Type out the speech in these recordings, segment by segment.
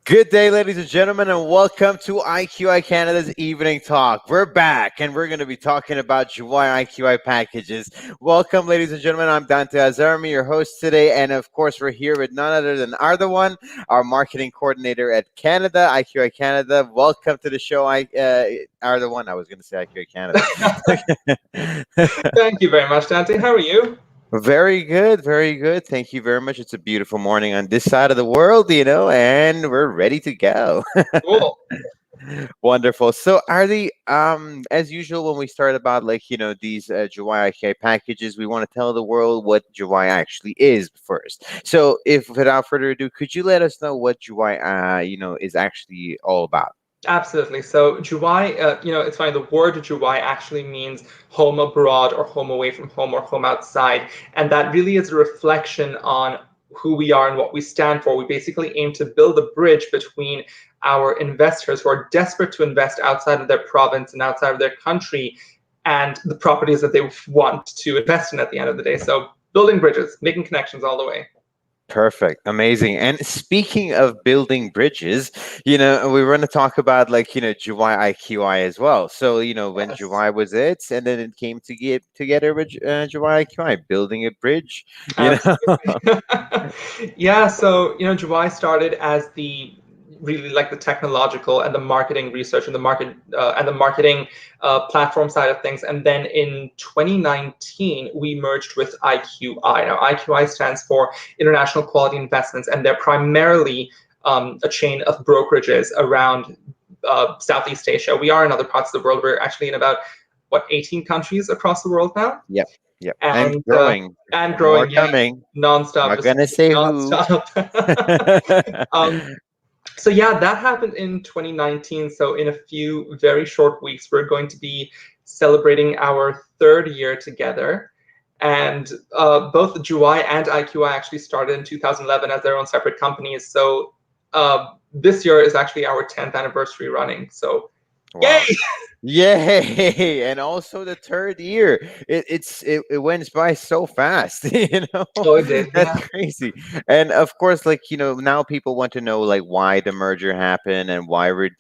Good day, ladies and gentlemen, and welcome to IQI Canada's Evening Talk. We're back, and we're going to be talking about Juwai IQI packages. Welcome, ladies and gentlemen. I'm Dante Azarmi, your host today, and of course, we're here with none other than Arda, our marketing coordinator at Canada, IQI Canada. Welcome to the show, Arda. I was going to say IQI Canada. Thank you very much, Dante. How are you? Very good, very good. Thank you very much. It's a beautiful morning on this side of the world, and we're ready to go. Cool. Wonderful. So, are the as usual when we start about these Juwai IK packages, we want to tell the world what Juwai actually is first. So, if without further ado, could you let us know what Juwai is actually all about? Absolutely. So Juwai, it's funny. The word Juwai actually means home abroad or home away from home or home outside, and that really is a reflection on who we are and what we stand for. We basically aim to build a bridge between our investors who are desperate to invest outside of their province and outside of their country, and the properties that they want to invest in at the end of the day. So building bridges, making connections all the way. Perfect. Amazing. And speaking of building bridges, we want to talk about Juwai IQI as well. So, when Yes. Juwai was it, and then it came to get together with Juwai IQI, building a bridge, you know. Absolutely. Yeah, so Juwai started as the really like the technological and the marketing research and the marketing platform side of things. And then in 2019, we merged with IQI. Now, IQI stands for International Quality Investments, and they're primarily a chain of brokerages around Southeast Asia. We are in other parts of the world. We're actually in about 18 countries across the world now. Yep. Yep. And and uh, growing. and More growing, yeah, coming. nonstop, Not just gonna say who. nonstop. So yeah, that happened in 2019. So in a few very short weeks, we're going to be celebrating our third year together. And both Juwai and IQI actually started in 2011 as their own separate companies. So this year is actually our 10th anniversary running. So yay! Wow. Yay! And also the third year. It went by so fast, Oh, it did. That's Yeah. crazy. And of course, now people want to know why the merger happened and why we're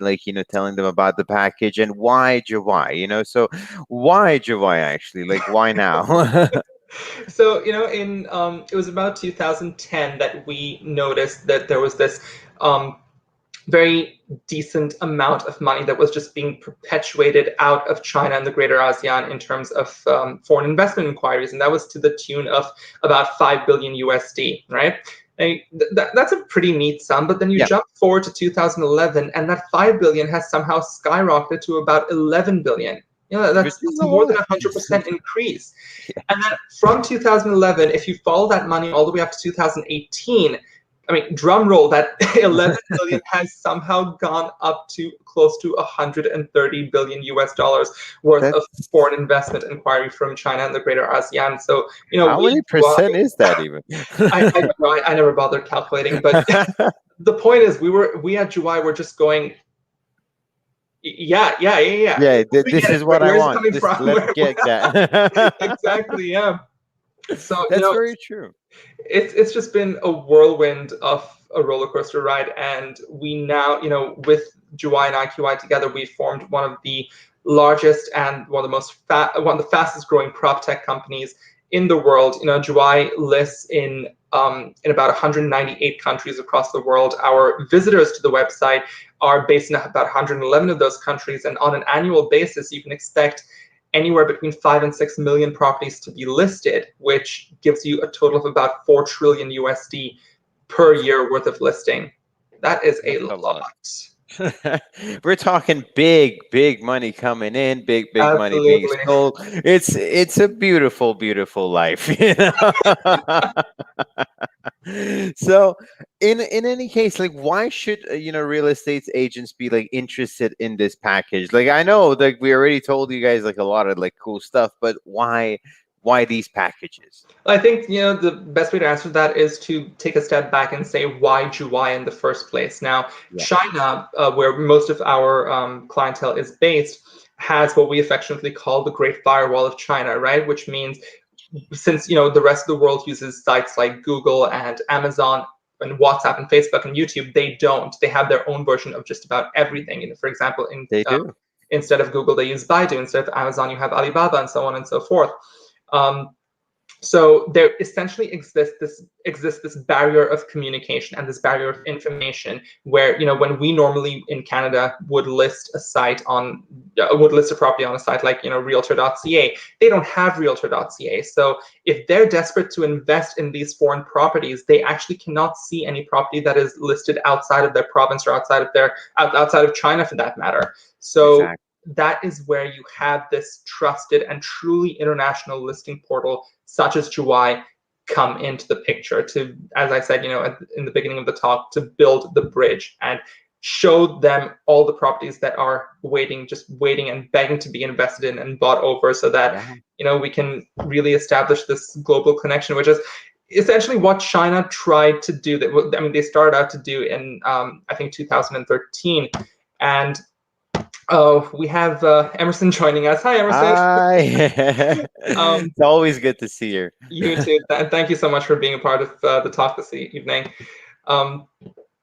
telling them about the package and why Juwai. So why Juwai actually? Why now? So in it was about 2010 that we noticed that there was this um, very decent amount of money that was just being perpetuated out of China and the greater ASEAN in terms of foreign investment inquiries, and that was to the tune of about 5 billion USD, right? That's a pretty neat sum, but then you Yeah. jump forward to 2011, and that 5 billion has somehow skyrocketed to about 11 billion. Which That's is a more than lot. 100% increase. Yeah. And then from 2011, if you follow that money all the way up to 2018, I mean, drum roll, that 11 billion has somehow gone up to close to 130 billion US dollars worth of That's foreign investment inquiry from China and the greater ASEAN. So, how we, many percent is that even? I never bothered calculating, but the point is, we at Juwai were just going, yeah. Yeah, We this get it. is what I Where's it want. coming Just from? let's get that. Exactly, yeah. So, That's very true. it's just been a whirlwind of a roller coaster ride, and we now, with Juwai and IQI together, we formed one of the largest and one of the fastest growing prop tech companies in the world. Juwai lists in about 198 countries across the world. Our visitors to the website are based in about 111 of those countries, and on an annual basis, you can expect anywhere between 5 and 6 million properties to be listed, which gives you a total of about 4 trillion USD per year worth of listing. That is a That's a lot. lot. We're talking big money coming in, big money being Absolutely. sold. It's a beautiful life. So, in any case, why should real estate agents be interested in this package? I know we already told you guys a lot of cool stuff, but why these packages? I think the best way to answer that is to take a step back and say why Juwai in the first place. Now, Yeah. China, where most of our clientele is based, has what we affectionately call the Great Firewall of China, right? Which means since the rest of the world uses sites like Google and Amazon, and WhatsApp and Facebook and YouTube, they don't. They have their own version of just about everything. For example, They do. instead of Google, they use Baidu. Instead of Amazon, you have Alibaba, and so on and so forth. Um, so there essentially exists this barrier of communication and this barrier of information where, when we normally in Canada would list a property on a site like, realtor.ca, they don't have realtor.ca. So if they're desperate to invest in these foreign properties, they actually cannot see any property that is listed outside of their province or outside of China for that matter. So Exactly. that is where you have this trusted and truly international listing portal such as Juwai come into the picture to, as I said, in the beginning of the talk, to build the bridge and show them all the properties that are just waiting and begging to be invested in and bought over, so that Yeah. we can really establish this global connection, which is essentially what China tried to do. They started out to do in I think 2013, and we have Emerson joining us. Hi, Emerson. Hi. Um, It's always good to see you. you too. Thank you so much for being a part of the talk this evening. Um,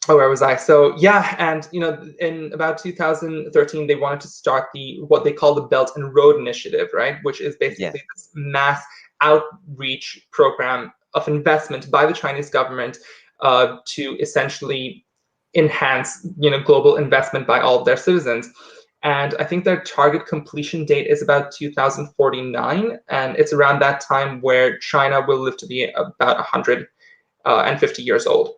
where was I? So yeah, and in about 2013, they wanted to start what they call the Belt and Road Initiative, right? Which is Yeah. basically this mass outreach program of investment by the Chinese government to essentially enhance, global investment by all of their citizens. And I think their target completion date is about 2049, and it's around that time where China will live to be about 150 years old.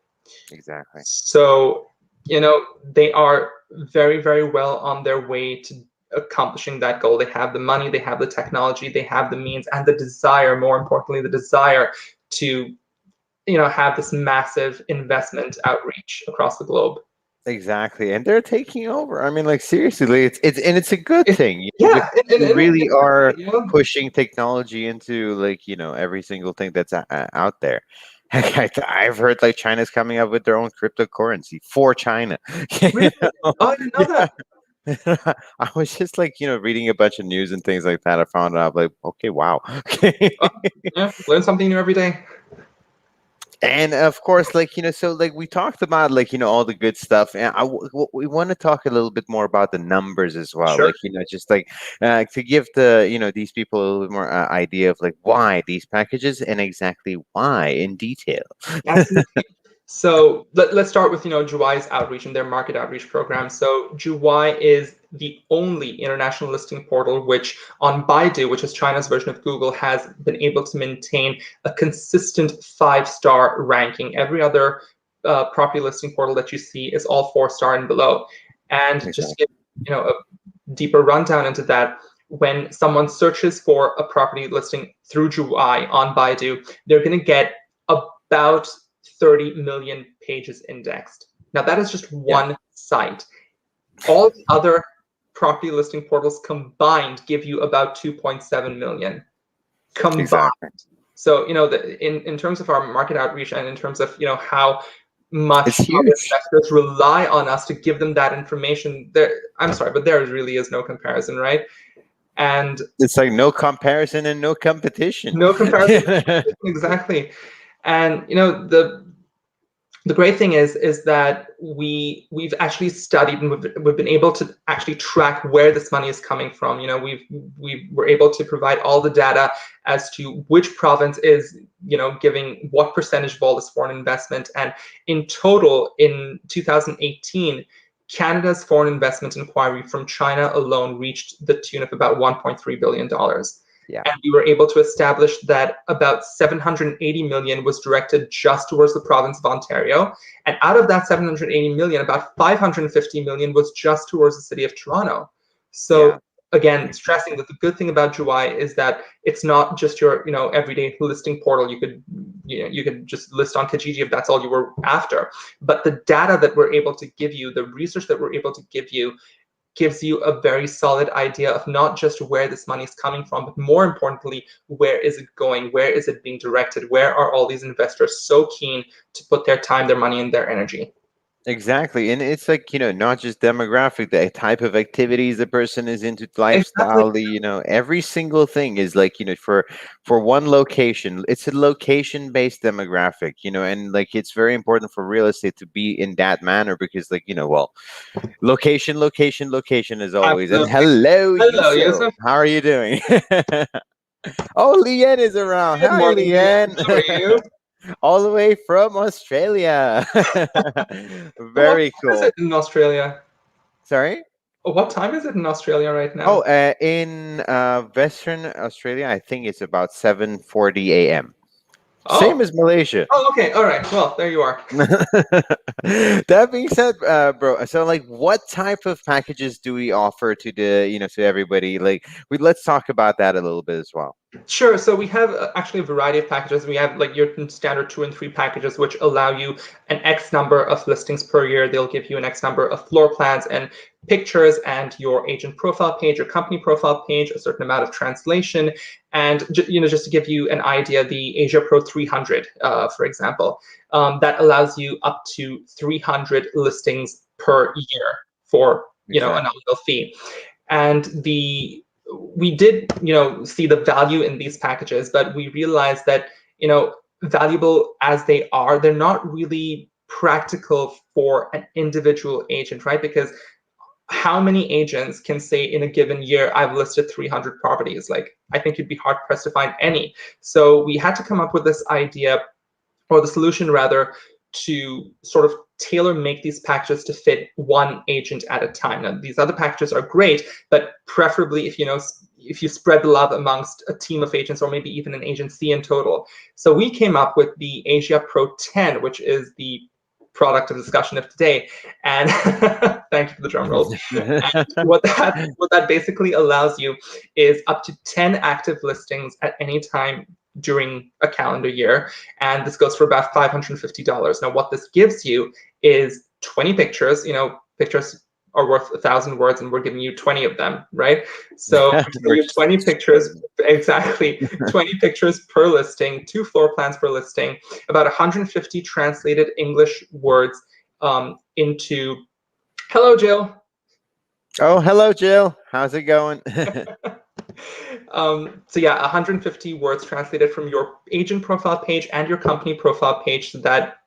Exactly. So, they are very, very well on their way to accomplishing that goal. They have the money, they have the technology, they have the means, and the desire, more importantly, the desire to, have this massive investment outreach across the globe. Exactly, and they're taking over. I mean, like seriously, like, it's a good It, thing. yeah, They really are you pushing technology into like every single thing that's out there. Heck, I've heard like China's coming up with their own cryptocurrency for China. You really? know? Oh, I didn't know that. I was just like reading a bunch of news and things like that. I found out like, okay, wow. Oh, yeah, learn something new every day. And of course, like so like we talked about like all the good stuff, and we want to talk a little bit more about the numbers as well. Sure. Like just like to give the these people a little bit more idea of like why these packages and exactly why in detail. Absolutely. So let's start with Juwai's outreach and their market outreach program. So Juwai is the only international listing portal which on Baidu, which is China's version of Google, has been able to maintain a consistent 5-star ranking. Every other property listing portal that you see is all 4-star and below. And just to Exactly. give a deeper rundown into that, when someone searches for a property listing through Juwai on Baidu, they're going to get about 30 million pages indexed. Now, that is just Yeah. one site. All the other property listing portals combined give you about 2.7 million combined. Exactly. So, in terms of our market outreach and in terms of, how much It's huge. investors rely on us to give them that information, I'm sorry, but there really is no comparison, right? And It's like no comparison and no competition. no comparison, exactly. And the great thing is that we've actually studied and we've been able to actually track where this money is coming from. We were able to provide all the data as to which province is giving what percentage of all this foreign investment. And in total, in 2018, Canada's foreign investment inquiry from China alone reached the tune of about $1.3 billion. Yeah. And we were able to establish that about 780 million was directed just towards the province of Ontario. And out of that 780 million, about 550 million was just towards the city of Toronto. So Yeah. again, stressing that the good thing about Juwai is that it's not just your everyday listing portal. You could just list on Kijiji if that's all you were after. But the data that we're able to give you, the research that we're able to give you, gives you a very solid idea of not just where this money is coming from, but more importantly, where is it going? Where is it being directed? Where are all these investors so keen to put their time, their money, and their energy? Exactly. And it's like, not just demographic, the type of activities the person is into, Exactly. lifestyle, every single thing is like, for one location, it's a location based demographic, and like it's very important for real estate to be in that manner because like, well, location, location, location as always. And Absolutely. hello, Hello, Yusuf. Yusuf. How are you doing? Oh, Leanne is around. Good Hi, morning, Leanne. How are Leanne. you? All the way from Australia. What Very time is it cool. in Australia? Sorry? What time is it in Australia right Oh, now? in Western Australia, I think it's about 7:40 a.m. Same Oh. as Malaysia. Oh, okay. All right. Well, there you are. That being said, bro, so like, what type of packages do we offer to to everybody? Like, let's talk about that a little bit as well. Sure. So we have actually a variety of packages. We have like your standard 2 and 3 packages, which allow you an X number of listings per year. They'll give you an X number of floor plans and pictures and your agent profile page, your company profile page, a certain amount of translation, and just to give you an idea, the Asia Pro 300, for example, that allows you up to 300 listings per year for a Exactly. nominal fee. And we did see the value in these packages, but we realized that valuable as they are, they're not really practical for an individual agent, right? Because how many agents can say in a given year I've listed 300 properties? Like, I think you'd be hard pressed to find any. So we had to come up with this idea, or the solution rather, to sort of tailor make these packages to fit one agent at a time. Now, these other packages are great, but preferably if you spread the love amongst a team of agents or maybe even an agency in total. So we came up with the Asia Pro 10, which is the product of discussion of today. And thank you for the drum rolls. And what that basically allows you is up to 10 active listings at any time during a calendar year, and this goes for about $550. Now, what this gives you is 20 pictures. Pictures are worth 1,000 words, and we're giving you 20 of them, right? So we're giving We're you 20 pictures, spreading. exactly 20 pictures per listing, 2 floor plans per listing, about 150 translated English words into. Hello, Jill. Oh, hello, Jill. How's it going? So yeah, 150 words translated from your agent profile page and your company profile page, so that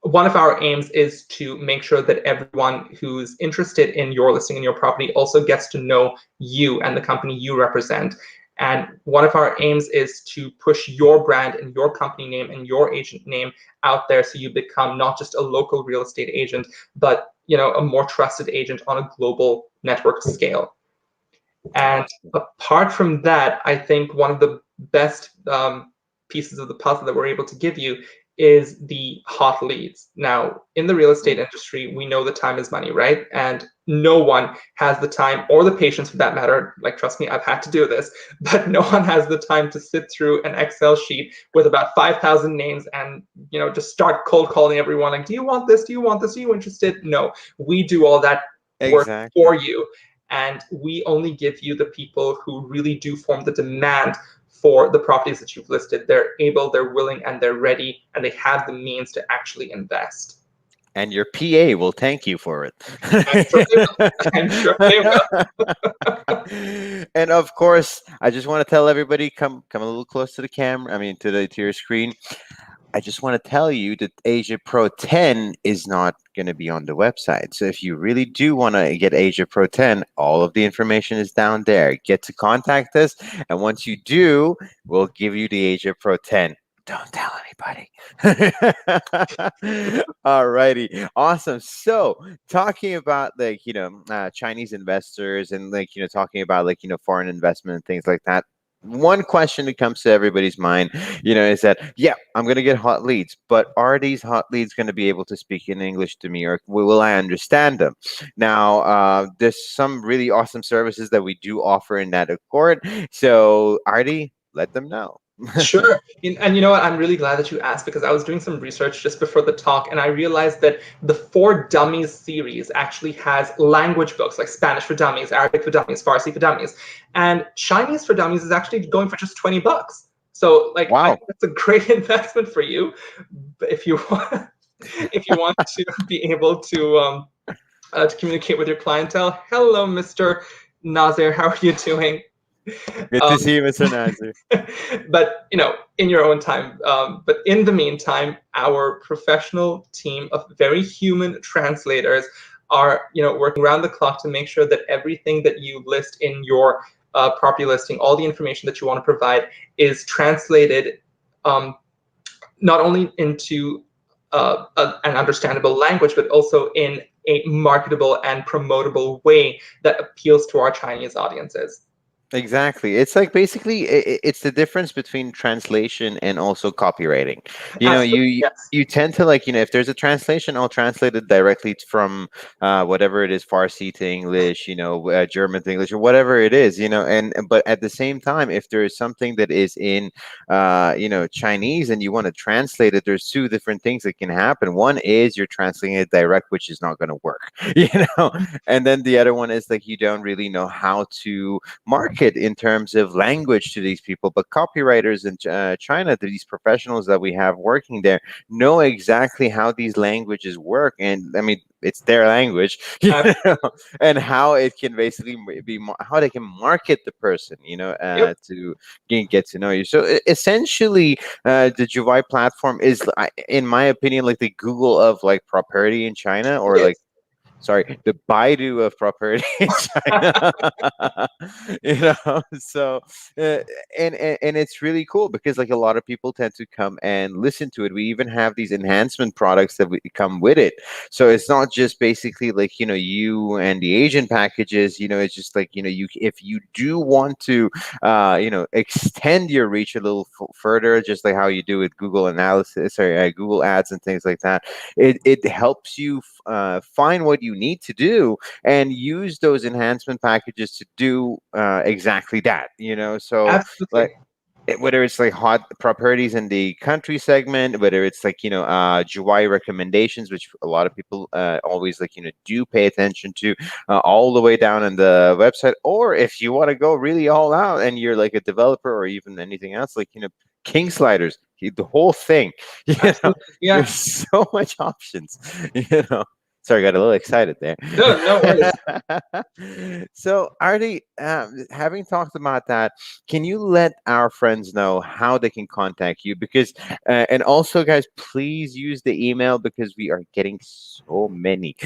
one of our aims is to make sure that everyone who's interested in your listing and your property also gets to know you and the company you represent. And one of our aims is to push your brand and your company name and your agent name out there, so you become not just a local real estate agent, but a more trusted agent on a global network scale. And Awesome. apart from that, I think one of the best pieces of the puzzle that we're able to give you is the hot leads. Now, in the real estate industry, we know that time is money, right? And no one has the time or the patience for that matter. Like, trust me, I've had to do this, but no one has the time to sit through an Excel sheet with about 5,000 names and, just start cold calling everyone. Like, do you want this? Do you want this? Are you interested? No, we do all that work Exactly. for you. And we only give you the people who really do form the demand for the properties that you've listed. They're able, they're willing, and they're ready, and they have the means to actually invest. And your PA will thank you for I'm sure they will. it. I'm sure they will. And of course, I just want to tell everybody, come a little close to the camera. I mean, to your screen. I just want to tell you that Asia Pro 10 is not going to be on the website. So if you really do want to get Asia Pro 10, all of the information is down there. Get to contact us. And once you do, we'll give you the Asia Pro 10. Don't tell anybody. Alrighty, awesome. So, talking about like Chinese investors and like talking about like foreign investment and things like that. One question that comes to everybody's mind, is that yeah, I'm gonna get hot leads, but are these hot leads going to be able to speak in English to me, or will I understand them? Now, there's some really awesome services that we do offer in that accord. So, Artie, let them know. Sure. And you know what? I'm really glad that you asked, because I was doing some research just before the talk, and I realized that the For Dummies series actually has language books like Spanish for Dummies, Arabic for Dummies, Farsi for Dummies. And Chinese for Dummies is actually going for just 20 bucks. So, like, I Wow. think that's a great investment for you if you want. if you want to be able to communicate with your clientele. Hello, Mr. Nazir, how are you doing? Good to Um, see you, Mr. Nazir. but in your own time. But in the meantime, our professional team of very human translators are working around the clock to make sure that everything that you list in your property listing, all the information that you want to provide, is translated um, not only into an understandable language, but also in a marketable and promotable way that appeals to our Chinese audiences. Exactly. It's like basically it's the difference between translation and also copywriting. Absolutely, yes. You tend to like, if there's a translation, I'll translate it directly from whatever it is, Farsi to English, German to English or whatever it is, and but at the same time, if there is something that is in Chinese and you want to translate it, there's two different things that can happen. One is you're translating it direct, which is not going to work, and then the other one is like you don't really know how to market in terms of language to these people. But copywriters in China, these professionals that we have working there, know exactly how these languages work. And I mean, it's their language, Absolutely. and how it can basically be how they can market the person, Yep, to get to know you. So essentially, the Juwai platform is, in my opinion, like the Google of like property in China, it or like, is. sorry, the Baidu of property in China. So and it's really cool because like a lot of people tend to come and listen to it. We even have these enhancement products that come with it. So it's not just basically like, you and the agent packages, it's just like, you, if you do want to extend your reach a little further, just like how you do with Google analysis or Google ads and things like that, it helps you find what you need to do and use those enhancement packages to do exactly that. So like, Absolutely. whether it's like hot properties in the country segment, whether it's like Juwai recommendations, which a lot of people always like do pay attention to, all the way down on the website, or if you want to go really all out and you're like a developer or even anything else, like king sliders, the whole thing. you know Absolutely. Yeah. there's so much options. you know Sorry, I got a little excited there. No, no worries. So, Artie, having talked about that, can you let our friends know how they can contact you? Because, and also, guys, please use the email because we are getting so many.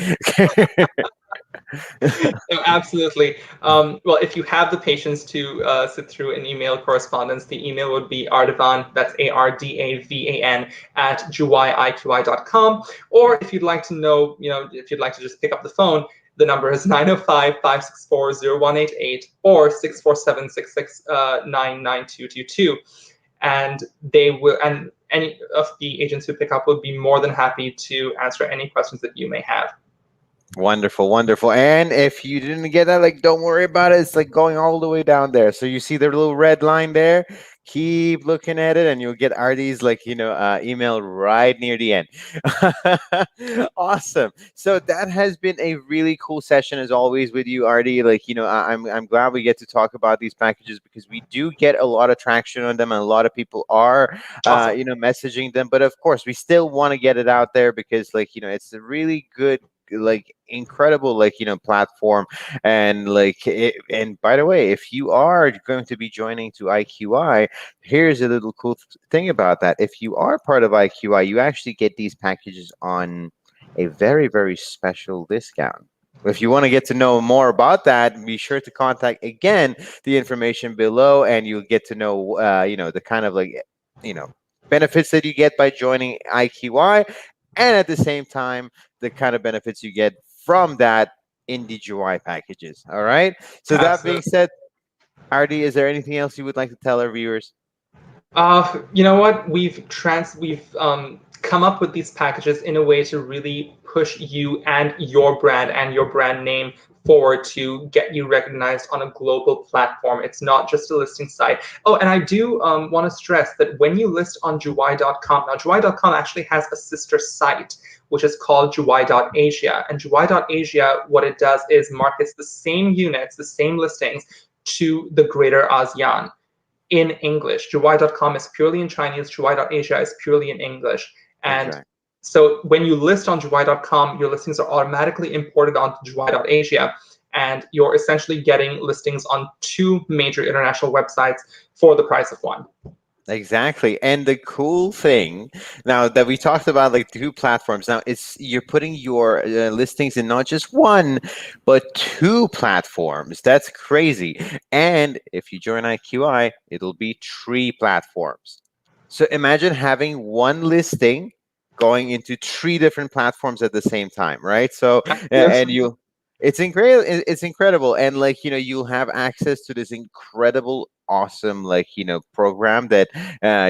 No, absolutely. Well, if you have the patience to sit through an email correspondence, the email would be ardavan, that's ARDAVAN, at juwaiiqi.com. Or if you'd like to know, if you'd like to just pick up the phone, the number is 905-564-0188 or 647-6699-222. And and any of the agents who pick up would be more than happy to answer any questions that you may have. Wonderful, wonderful. And if you didn't get that, like, don't worry about it. It's like going all the way down there. So you see the little red line there. Keep looking at it, and you'll get Artie's like email right near the end. Awesome. So that has been a really cool session as always with you, Artie. Like I'm glad we get to talk about these packages because we do get a lot of traction on them, and a lot of people are Awesome. messaging them. But of course, we still want to get it out there because it's a really good, like, incredible, like platform. And like and by the way, if you are going to be joining to IQI, here's a little cool thing about that. If you are part of IQI, you actually get these packages on a very, very special discount. If you want to get to know more about that, be sure to contact again the information below, and you'll get to know the kind of like you know benefits that you get by joining IQI, and at the same time the kind of benefits you get from that in the Juwai packages. All right. So that being Absolutely. said, Artie, is there anything else you would like to tell our viewers? You know what? We've come up with these packages in a way to really push you and your brand name forward to get you recognized on a global platform. It's not just a listing site. Oh, and I do want to stress that when you list on Juwai.com, now Juwai.com actually has a sister site which is called Juwai.asia. And Juwai.asia, what it does is markets the same units, the same listings to the greater ASEAN in English. Juwai.com is purely in Chinese. Juwai.asia is purely in English. And Exactly. So when you list on Juwai.com, your listings are automatically imported onto Juwai.asia, and you're essentially getting listings on two major international websites for the price of one. Exactly. And the cool thing now that we talked about like two platforms, now it's you're putting your listings in not just one, but two platforms. That's crazy. And if you join IQI, it'll be three platforms. So imagine having one listing going into three different platforms at the same time, right? So Yes. and you it's incredible. It's incredible, and like you'll have access to this incredible, awesome, like program that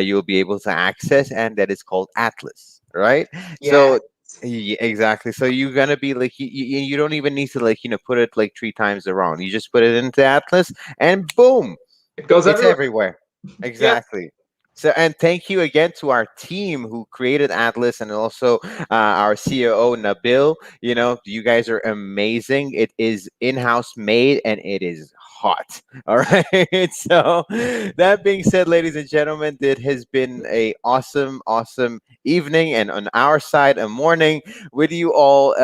you'll be able to access, and that is called Atlas, right? Yeah. So exactly. So you're gonna be like you don't even need to like put it like three times around. You just put it into Atlas, and boom, It goes it's everywhere. everywhere. Yeah. Exactly. So, and thank you again to our team who created Atlas, and also our COO Nabil. You guys are amazing. It is in-house made and it is hot. All right. So, that being said, ladies and gentlemen, it has been a awesome, awesome evening, and on our side, a morning with you all.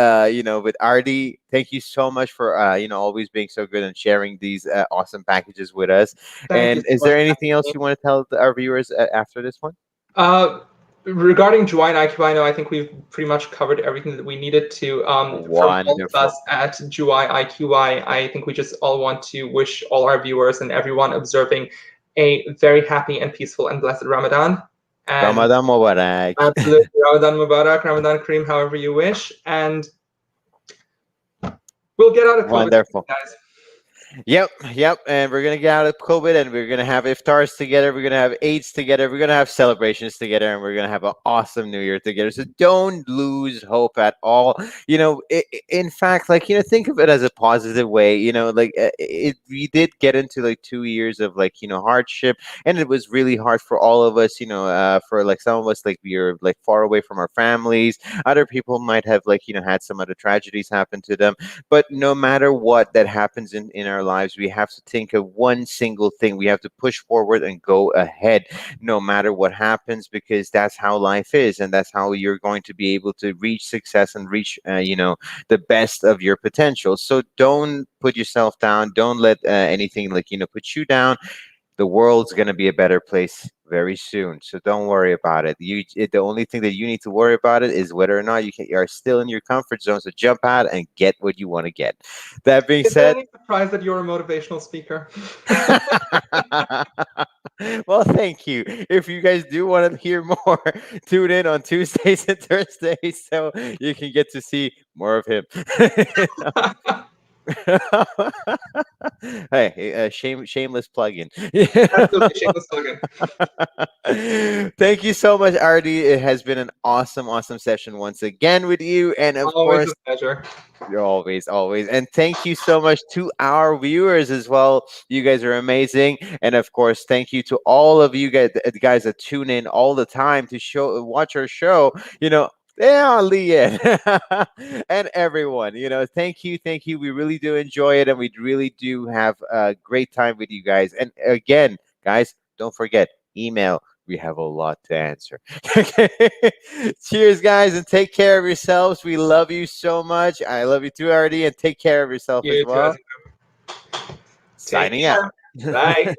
With Ardi. Thank you so much for always being so good and sharing these awesome packages with us. Thank you And so is much there for anything having else me. you want to tell our viewers after this one? Uh, Regarding Juwai and IQI, I think we've pretty much covered everything that we needed to. From all of Wonderful. us at Juwai IQI, I think we just all want to wish all our viewers and everyone observing a very happy and peaceful and blessed Ramadan. And Ramadan Mubarak. absolutely Ramadan Mubarak, Ramadan Kareem, however you wish. And we'll get out of COVID, Wonderful. guys. Yep, yep. And we're gonna get out of COVID, and we're gonna have iftars together. We're gonna have Eids together. We're gonna have celebrations together, and we're gonna have an awesome New Year together. So don't lose hope at all. In fact, like think of it as a positive way. Like we did get into like 2 years of like hardship, and it was really hard for all of us. For like some of us, like we are like far away from our families. Other people might have like had some other tragedies happen to them, but no matter what that happens in our lives, we have to think of one single thing. We have to push forward and go ahead no matter what happens, because that's how life is, and that's how you're going to be able to reach success and reach the best of your potential. So don't put yourself down. Don't let anything like put you down. The world's going to be a better place very soon, so don't worry about it. The only thing that you need to worry about it is whether or not you are still in your comfort zone. So jump out and get what you want to get. That being Is there said, any surprise that you're a motivational speaker? well, thank you. If you guys do want to hear more, tune in on Tuesdays and Thursdays so you can get to see more of him. Hey, shameless plug-in. Absolutely, shameless slogan. Thank you so much, Artie. It has been an awesome, awesome session once again with you, and of Always a course, pleasure. you're always, always. And thank you so much to our viewers as well. You guys are amazing. And of course, thank you to all of you guys, the guys that tune in all the time to watch our show. Yeah, Leah and everyone. Thank you, thank you. We really do enjoy it, and we really do have a great time with you guys. And again, guys, don't forget email. We have a lot to answer. Cheers, guys, and take care of yourselves. We love you so much. I love you too, Artie, and take care of yourself as You too. well. Take Signing out. care. Bye.